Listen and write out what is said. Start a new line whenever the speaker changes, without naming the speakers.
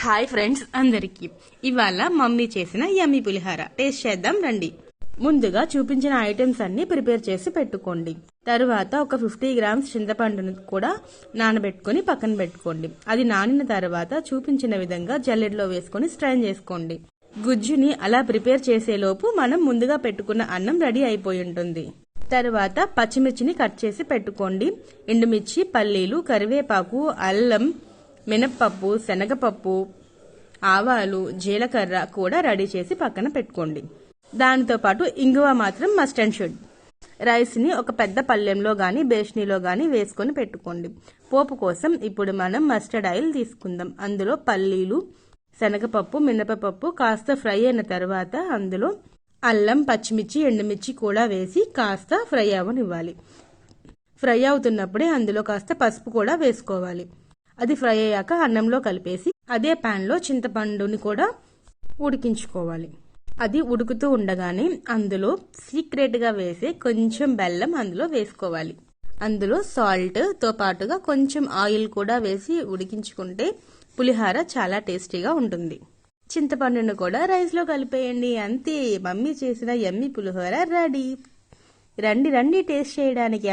Hi friends అందరికి ఇవాళ mummy చేసిన యమ్మీ పులిహార టేస్ట్ చేద్దాం రండి. ముందుగా చూపించిన ఐటమ్స్ అన్ని ప్రిపేర్ చేసి పెట్టుకోండి. తరువాత ఒక 50 గ్రామ్స్ చింతపండును కూడా నానబెట్టుకుని పక్కన పెట్టుకోండి. అది నానిన తర్వాత చూపించిన విధంగా జల్లెడలో వేసుకుని స్ట్రైన్ చేసుకోండి. గుజ్జుని అలా ప్రిపేర్ చేసేలోపు మనం ముందుగా పెట్టుకున్న అన్నం రెడీ అయిపోయి ఉంటుంది. తరువాత పచ్చిమిర్చిని కట్ చేసి పెట్టుకోండి. ఎండుమిర్చి, పల్లీలు, కరివేపాకు, అల్లం, మినప్పప్పు, శనగపప్పు, ఆవాలు, జీలకర్ర కూడా రెడీ చేసి పక్కన పెట్టుకోండి. దానితో పాటు ఇంగువ మాత్రం మస్ట్ అండ్ షుడ్. రైస్ ని ఒక పెద్ద పళ్ళెంలో గాని బేషనీలో గాని వేసుకొని పెట్టుకోండి. పోపు కోసం ఇప్పుడు మనం మస్టర్డ్ ఆయిల్ తీసుకుందాం. అందులో పల్లీలు, శనగపప్పు, మినపపప్పు కాస్త ఫ్రై అయిన తర్వాత అందులో అల్లం, పచ్చిమిర్చి, ఎండుమిర్చి కూడా వేసి కాస్త ఫ్రై అవ్వనివ్వాలి. ఫ్రై అవుతున్నప్పుడే అందులో కాస్త పసుపు కూడా వేసుకోవాలి. అది ఫ్రై అయ్యాక అన్నంలో కలిపేసి అదే పాన్ లో చింతపండుని కూడా ఉడికించుకోవాలి. అది ఉడుకుతూ ఉండగానే అందులో సీక్రెట్ గా వేసే కొంచెం బెల్లం అందులో వేసుకోవాలి. అందులో సాల్ట్ తో పాటుగా కొంచెం ఆయిల్ కూడా వేసి ఉడికించుకుంటే పులిహార చాలా టేస్టీగా ఉంటుంది. చింతపండును కూడా రైస్ లో కలిపేయండి. అంతే, మమ్మీ చేసిన యమ్మీ పులిహోర రెడీ. రండి టేస్ట్ చేయడానికి.